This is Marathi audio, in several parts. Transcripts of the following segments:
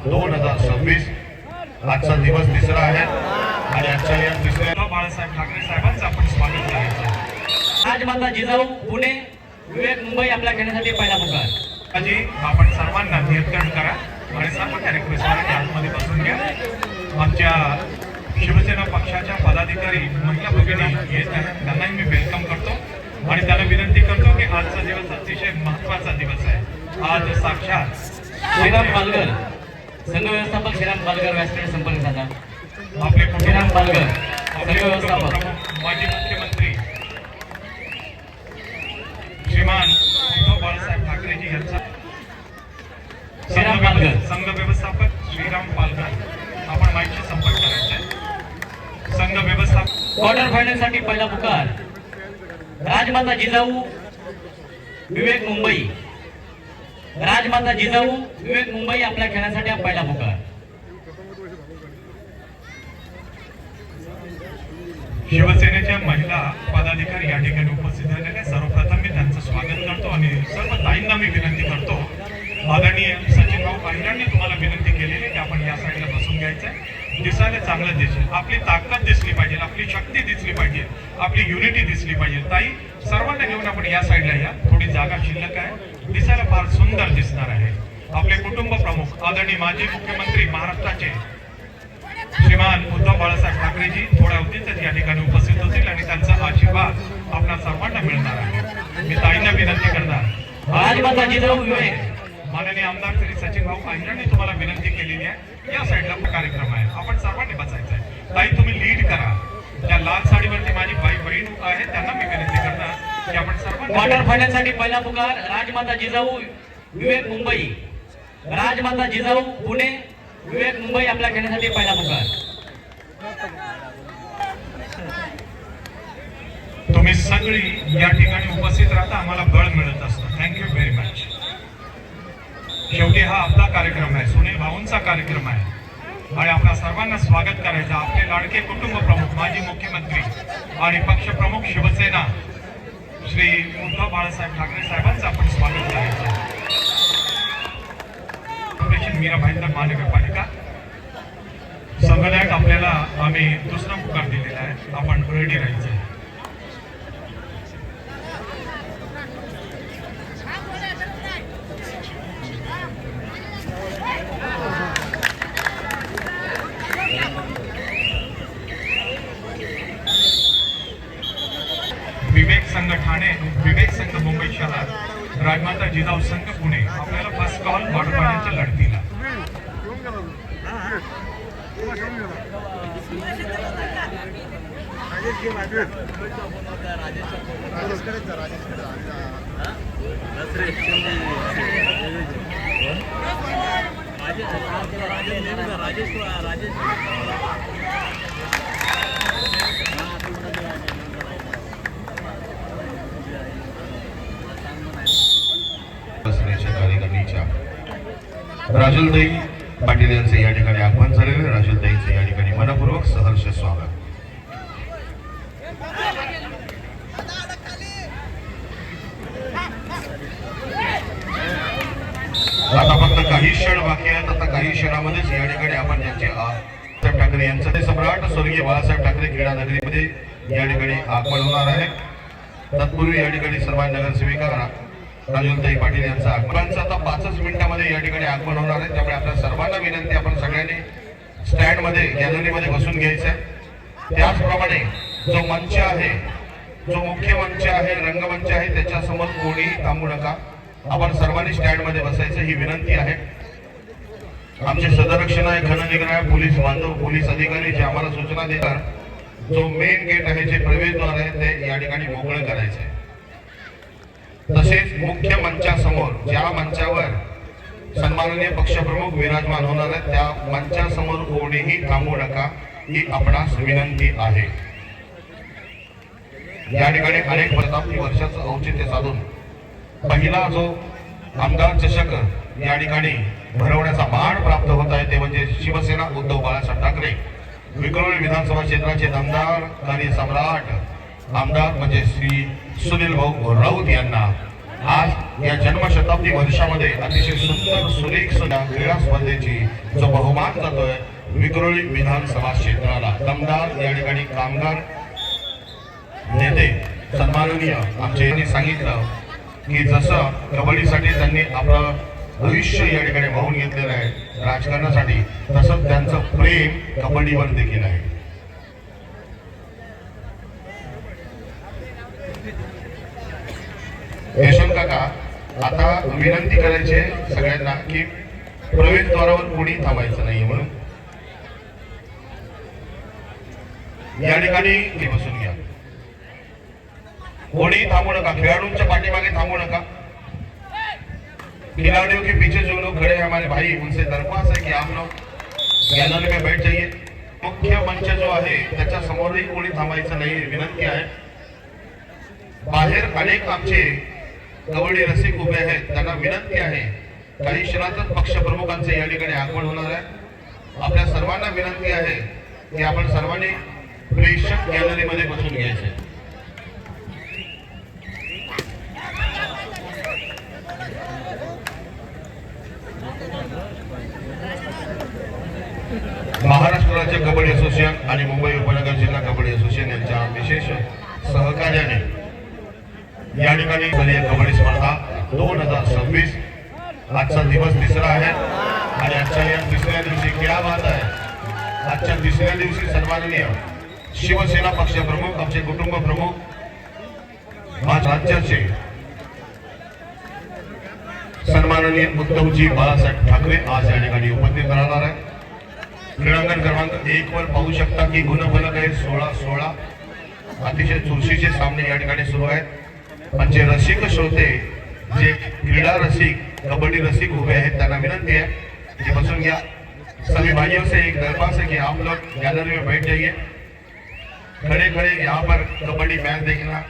2026 आजचा दिवस तिसरा आहे आणि आजच्या या तिसऱ्या बाळासाहेब ठाकरे साहेबांचं आपण स्वागत करायचं। राजमाता जिजाऊ पुणे विवेक मुंबई आपल्या घेण्यासाठी पहिला पुकार। जी आपण सर्वांना नियंत्रण करा आणि सर्वांना रिक्वेस्ट करा की आतमध्ये बसून घ्या। आमच्या शिवसेना पक्षाच्या पदाधिकारी महिला भगिनी येत आहेत, त्यांनाही मी वेलकम करतो आणि त्यांना विनंती करतो की आजचा दिवस अतिशय महत्त्वाचा दिवस आहे। आज साक्षात श्रीराम पालघर संघ व्यवस्थापक श्रीराम पालघर व्यासपीठ संपर्क साधा। आपले श्रीराम पालघर आपले संघ व्यवस्थापक माजी मुख्यमंत्री श्रीमान उद्धव बाळासाहेब ठाकरेजी यांचा श्रीराम पालघर संघ व्यवस्थापक श्रीराम पालघर आपण माईकशी संपर्क करायचा आहे। संघ व्यवस्थापक क्वार्टर फायनल साठी पहिला पुकार। राजमाता जिजाऊ विवेक मुंबई। राजमाता जिजाऊ विवेक मुंबई आपल्या खेळण्यासाठी हा पहिला पुकार। शिवसेनेच्या महिला पदाधिकारी या ठिकाणी उपस्थित झालेल्या सर्वप्रथम मी त्यांचं स्वागत करतो आणि सर्व ताईंना मी विनंती करतो, आदरणीय सचिन भाऊ पाहिलांनी तुम्हाला विनंती केलेली की आपण या साईडला बसून घ्यायचंय। दिसायला चांगलं दिसेल, आपली ताकद दिसली पाहिजे, आपली शक्ती दिसली पाहिजे, आपली युनिटी दिसली पाहिजे। ताई सर्वांना घेऊन आपण या साईडला या, थोडी जागा शिल्लक आहे, दिसायला फार सुंदर दिसणार आहे। आपले कुटुंब प्रमुख आदरणीय माजी मुख्यमंत्री महाराष्ट्राचे श्रीमान उद्धव बाळासाहेब ठाकरेजी थोड्या अवधीतच या ठिकाणी उपस्थित होतील आणि त्यांचा आशीर्वाद आपल्या सर्वांना मिळणार आहे। मी ताईंना विनंती करणार, राजमाता जिजाऊ विवेक माननीय आमदार श्री सचिन भाऊ पाहिलांनी तुम्हाला विनंती केलेली आहे, या साईडला कार्यक्रम आहे, आपण सर्वांनी बसायचं आहे। ताई तुम्ही लीड करा, त्या लाल साडीवरती माझी बहीण आहे त्यांना मी विनंती करणार की आपण सर्वांनी क्वार्टर फायनल साठी पहिला पुकार। राजमाता जिजाऊ विवेक मुंबई। राजमाता जिजाऊ पुणे विवेक मुंबई आपल्या खेळण्यासाठी पहिला पुकार। तुम्ही सगळी या ठिकाणी उपस्थित राहता, आम्हाला बळ मिळत असतं। Thank you very much. शेवटी हा आपला कार्यक्रम आहे, सुनील भाऊंचा कार्यक्रम आहे आणि आपल्या सर्वांना स्वागत करायचं। आपले लाडके कुटुंब प्रमुख माजी मुख्यमंत्री आणि पक्ष प्रमुख शिवसेना श्री उद्धव बाळासाहेब ठाकरे साहेबांचं आपण स्वागत करायचं। मीरा भाईंदर महानगरपालिका संघनायक आपल्याला आम्ही दुसरा पुकार दिलेला आहे, आपण रेडी राहायचं आहे। विवेक संघ ठाणे, विवेक संघ मुंबई शहर, राजमाता जिजाऊ संघ पुणे आपल्याला फर्स्ट कॉल वाढवण्याच्या लढतीला। राजुलताई पाटील यांचे या ठिकाणी आगमन झालेले, राजुलताईंचे या ठिकाणी मनपूर्वक सहर्ष स्वागत। आता फक्त काही क्षण बाकी आहेत, आता काही क्षणामध्येच या ठिकाणी आपण ज्यांचे साहेब ठाकरे यांचं सम्राट स्वर्गीय बाळासाहेब ठाकरे क्रीडा नगरीमध्ये या ठिकाणी आगमन होणार आहे। तत्पूर्वी या ठिकाणी सर्व नगरसेविका राजुलताई पाटील यांचं आगमनाचं आता 5 मिनिटांमध्ये या ठिकाणी आगमन होणार आहे, त्यामुळे आपल्या सर्वांना विनंती आपण सगळ्यांनी स्टँडमध्ये गॅलरीमध्ये बसून घ्यायचं आहे। त्याचप्रमाणे जो मंच आहे, जो मुख्य मंच आहे, रंगमंच आहे, त्याच्यासमोर कोणीही थांबू नका, आपण सर्वांनी स्टँडमध्ये बसायचं ही विनंती आहे। आमचे सदरक्षण आहे, घननिग्रह पोलीस बांधव, पोलीस अधिकारी जे आम्हाला सूचना देतात, जो मेन गेट आहे, जे प्रवेशद्वार आहे ते या ठिकाणी मोकळं करायचं आहे। तसेच मुख्य मंचासमोर ज्या मंचावर सन्माननीय पक्षप्रमुख विराजमान होणार आहेत त्या मंचासमोर कोणीही थांबू नका ही आपणास विनंती आहे। या ठिकाणी अनेक शताब्दी वर्षाचं औचित्य साधून पहिला जो आमदार चषक या ठिकाणी भरवण्याचा मान प्राप्त होत आहे ते म्हणजे शिवसेना उद्धव बाळासाहेब ठाकरे विक्रोळी विधानसभा क्षेत्राचे दमदार कार्य सम्राट आमदार म्हणजे श्री सुनील भाऊ राऊत यांना आज या जन्मशताब्दी वर्षामध्ये अतिशय सुंदर सुरेख क्रीडा स्पर्धेची जो बहुमान जातोय विक्रोळी विधानसभा क्षेत्राला दमदार या ठिकाणी कामगार नेते सन्माननीय आमचे यांनी सांगितलं की जसं कबड्डीसाठी त्यांनी आपलं भविष्य या ठिकाणी वाहून घेतलेलं आहे राजकारणासाठी, तसंच त्यांचं प्रेम कबड्डीवर देखील आहे. यशवंत काका, आता विनंती करायची आहे सगळ्यांना की प्रवेशद्वारावर कोणी थांबायचं नाहीये म्हणून या ठिकाणी बसून घ्या. कोणी थांबू नका, खेळाडूंच्या पाठीमागे थांबू नका. खिलाड़ियों के पीछे जो लोग खड़े हैं हमारे भाई, उनसे दरख्वास्त है कि आप लोग गैलरी में बैठ जाइए. मुख्य मंच जो आहे त्याच्या समोरही कोणी थांबायचं नाही, विनंती आहे. बाहेर अनेक आमचे कबड्डी रसिक उभे आहेत, त्यांना विनंती आहे. काही क्षणातच पक्षप्रमुखांचे या ठिकाणी आगमन होणार आहे. आपल्या सर्वांना विनंती आहे की आपण सर्वांनी प्रेक्षक गॅलरीमध्ये बसून घ्यायचे. महाराष्ट्र राज्य कबड्डी असोसिएशन आणि मुंबई उपनगर जिल्हा कबड्डी असोसिएशन यांच्या विशेष सहकार्याने या ठिकाणी कबड्डी स्पर्धा 2026 आजचा दिवस तिसरा आहे आणि आजच्या या तिसऱ्या दिवशी क्या बात आहे, आजच्या तिसऱ्या दिवशी सन्माननीय शिवसेना पक्षप्रमुख, आमचे कुटुंब प्रमुख, राज्याचे सन्माननीय उद्धवजी बाळासाहेब ठाकरे आज या ठिकाणी उपस्थित राहणार आहे. क्रीडांगण क्रमांक 1 वर पाहू शकता की गुणफलक आहे 16-16. अतिशय चुरशीचे सामने या ठिकाणी सुरू आहेत. म्हणजे रसिक श्रोते, जे क्रीडा रसिक, कबड्डी रसिक उभे आहेत, त्यांना विनंती है कि बसून घ्या. सभी भाइयों से एक दरख्वास्त है कि आप लोग गैलरी में बैठ जाइए. खड़े खड़े यहाँ पर कबड्डी मैच देखना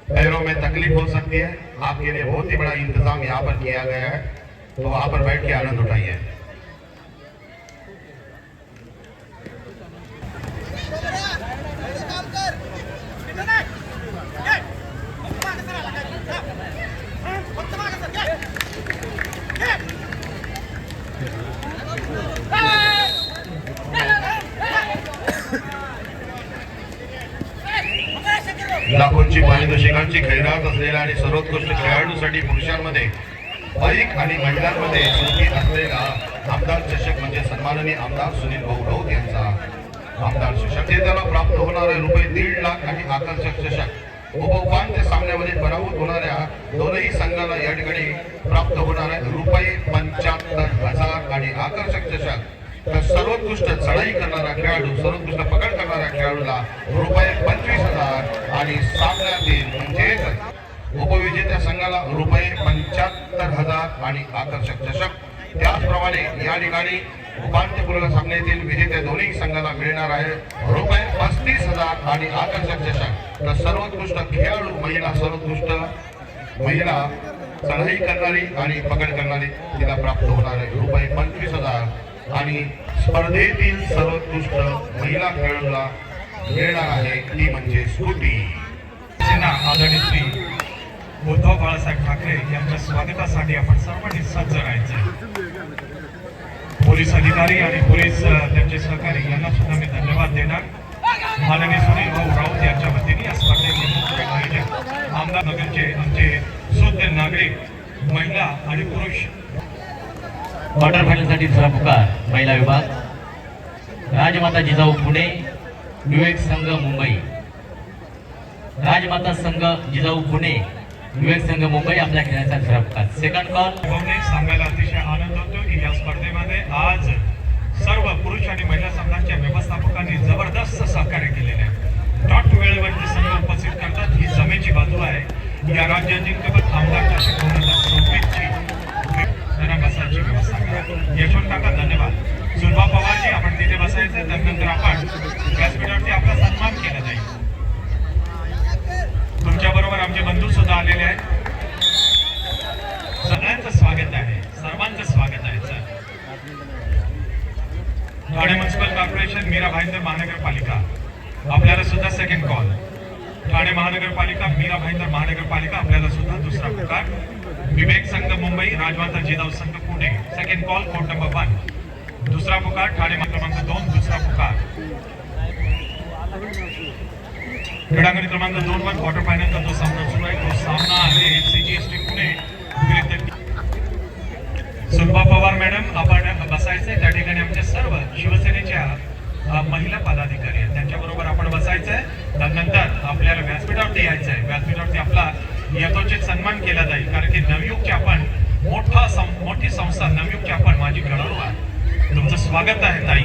पैरों में तकलीफ हो सकती है. आपके लिए बहुत ही बड़ा इंतजाम यहाँ पर किया गया है, तो वहाँ पर बैठ के आनंद उठाइए. लाखोंची पारितोषिकांची खैरात असलेल्या आणि सर्वोत्कृष्ट खेळाडूसाठी पुरुषांमध्ये बाईक आणि महिलांमध्ये सुखी असलेला आमदार चषक म्हणजे सन्माननीय आमदार सुनील भाऊ राऊत यांचा आमदार चषक. ते त्याला प्राप्त होणारे रुपये 1.5 लाख आणि आकर्षक चषक उपउपांत्य सामन्यामध्ये पराभूत होणाऱ्या दोनही संघाला या ठिकाणी प्राप्त होणारे रुपये 75,000 आणि आकर्षक चषक. तर सर्वोत्कृष्ट चढाई करणारा खेळाडू, सर्वोत्कृष्ट पकड करणाऱ्या खेळाडूला रुपये 25,000 आणि सामन्यातील म्हणजेच उपविजेत्या संघाला रुपये 75,000 आणि आकर्षक चषक. त्याचप्रमाणे या ठिकाणी उपांत्यपूर्व सामन्यातील विजेत्या दोन्ही संघाला मिळणार आहे रुपये 35,000 आणि आकर्षक चषक. तर सर्वोत्कृष्ट खेळाडू महिला, सर्वोत्कृष्ट महिला चढाई करणारी आणि पकड करणारी तिला प्राप्त होणार आहे रुपये 25,000 आणि स्पर्धेतील सर्वोत्कृष्ट महिला खेळाडूला मिळणार आहे ती म्हणजे स्कूटी. आदरणीय श्री उद्धव बाळासाहेब ठाकरे यांच्या स्वागतासाठी आपण सर्वांनी सज्ज राहायचे. पोलीस अधिकारी आणि पोलीस त्यांचे सहकारी यांना सुद्धा मी धन्यवाद देणार. माननीय सुनील भाऊ राऊत यांच्या वतीने या स्पर्धेचे मुख्य आयोजक आमदार नगरचे आमचे शुद्ध नागरिक महिला आणि पुरुष. क्वार्टर फायनलसाठी दुसरा पुकार महिला विभाग राजमाता जिजाऊ पुणे विवेक संघ मुंबई. राजमाता संघ जिजाऊ पुणे विवेक संघ मुंबई आपल्या खेळाचा दुसरा पुकार. सेकंड कॉल सांगायला अतिशय आनंद होतो की या स्पर्धेमध्ये आज सर्व पुरुष आणि महिला संघांच्या व्यवस्थापकांनी जबरदस्त सहकार्य केलेले आहे. डॉट वेळेवरती संघ उपस्थित करतात ही जमेची बाजू आहे. या राज्याजिंक्यपद आमदार चषक 2026 ची बसायची व्यवस्था करा. यशवंत काका धन्यवाद. सुलभा पवारजी आपण तिथे बसायचं, त्यानंतर आपण व्यासपीठावरती आपला सन्मान केला जाईल. तुमच्या बरोबर आमचे बंधू सुद्धा आलेले आहेत. सगळ्यांचं स्वागत आहे, सर्वांचं स्वागत आहे. Sir Thane municipal corporation Mira Bhayandar महानगरपालिका आपल्याला सुद्धा सेकंड कॉल. ठाणे महानगरपालिका मीरा भाईंदर महानगरपालिका आपल्याला सुद्धा दुसरा पुकार. विवेक संघ मुंबई, राजमाता जिजाऊ संघ Pune, second call court number 1. दुसरा पुकार ठाणे क्रमांक 2, दुसरा पुकार. क्रीडांगण क्रमांक 2 वर क्वार्टर फायनलचा जो सामना सुरू आहे तो सामना आहे सीजीएसटी पुणे विरुद्ध सुलभा पवार मॅडम. आपण बसायचंय त्या ठिकाणी आमच्या सर्व शिवसेनेच्या महिला पदाधिकारी आहेत त्यांच्याबरोबर आपण बसायचंय. त्यानंतर आपल्याला व्यासपीठावरती यायचंय. व्यासपीठावरती आपला यथोचित सन्मान केला जाईल कारण की नवयुगची आपण मोठी संस्था नवयुगची आपण माझी घडवू आहे. तुमचं स्वागत आहे ताई.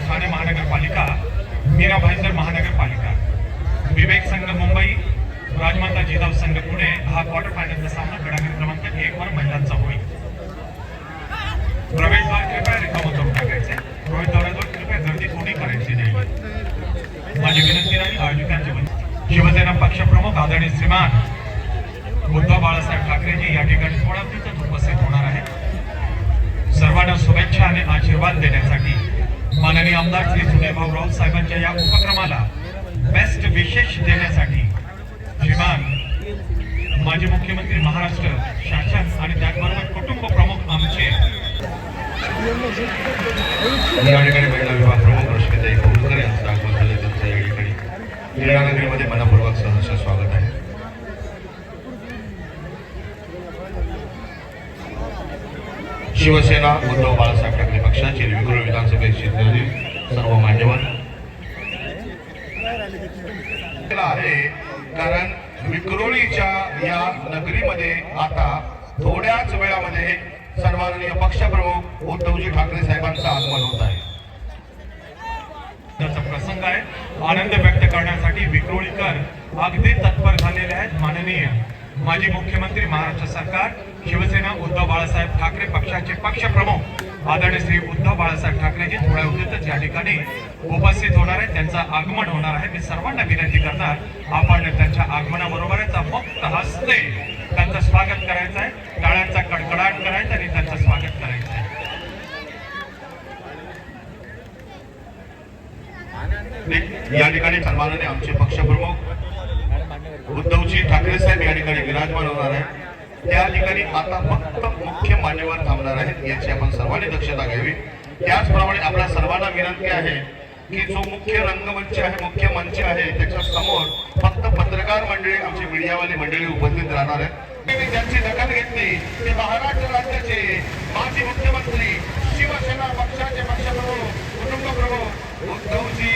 ठाणे महानगरपालिका, मीरा भाईंदर महानगरपालिका, विवेक संघ मुंबई, राजमाता जिजाऊ संघ पुणे हा क्वार्टर फायनलचा सामना क्रीडांगण क्रमांक 1 वर महिलांचा होईल. प्रवेशद्वार कृपया रिकामं करून टाकायचे. प्रवेशद्वारावर कृपया गर्दी कोणी करायची नाही. माझी विनंती नाही आयोजकांची विनंती. शिवसेना पक्षप्रमुख आदरणीय श्रीमान उद्धव बाळासाहेब ठाकरेजी या ठिकाणी थोड्या दिवसात उपस्थित होणार आहे. सर्वांना शुभेच्छा आणि आशीर्वाद देण्यासाठी माननीय आमदार श्री सुनीलभाऊ राऊत साहेबांच्या या उपक्रमाला बेस्ट विशेष देण्यासाठी श्रीमान माजी मुख्यमंत्री महाराष्ट्र शासन आणि त्याचबरोबर कुटुंब प्रमुख आमचे या ठिकाणी महिला विभाग प्रमुख रश्मीताई कौलकर यांचं आगमन झालं. त्यांचं या ठिकाणी क्रीडानगरीमध्ये मनपूर्वक सहर्ष स्वागत आहे. शिवसेना उद्धव बाळासाहेब ठाकरे पक्षाचे विक्रोळी विधानसभेचे सर्व मान्यवर आहे कारण विक्रोळीच्या या नगरीमध्ये आता थोड्याच वेळामध्ये सन्माननीय पक्षप्रमुख उद्धवजी ठाकरे साहेबांचं आगमन होत आहे. त्याचा प्रसंग आहे. आनंद व्यक्त करण्यासाठी विक्रोळीकर अगदी तत्पर झालेले आहेत. माननीय माजी मुख्यमंत्री महाराष्ट्र सरकार शिवसेना उद्धव बाळासाहेब ठाकरे पक्षाचे पक्षप्रमुख आदरणीय श्री उद्धव बाळासाहेब ठाकरेजी थोड्या वेळातच या ठिकाणी उपस्थित होणार आहे. त्यांचं आगमन होणार आहे. मी सर्वांना विनंती करणार आपण त्यांच्या आगमनाबरोबरच मुक्त हस्ते त्यांचं स्वागत करायचं आहे. टाळ्यांचा कडकडाट करायचा आणि त्यांचं स्वागत करायचं आहे. या ठिकाणी सन्माननीय आमचे पक्षप्रमुख उद्धवजी ठाकरे साहेब या ठिकाणी विराजमान होणार आहे. त्या ठिकाणी आता फक्त मुख्य मान्यवर थांबणार आहेत याची आपण सर्वांनी दक्षता घ्यावी. त्याचप्रमाणे आपल्या सर्वांना विनंती आहे की जो मुख्य रंगमंच आहे मुख्य मंच आहे त्याच्या समोर फक्त पत्रकार मंडळी आमची मीडियावाली मंडळी उपस्थित राहणार आहेत. ज्यांची दखल घेतली ते महाराष्ट्र राज्याचे माजी मुख्यमंत्री शिवसेना पक्षाचे पक्षप्रमुख कुटुंब प्रमुख उद्धवजी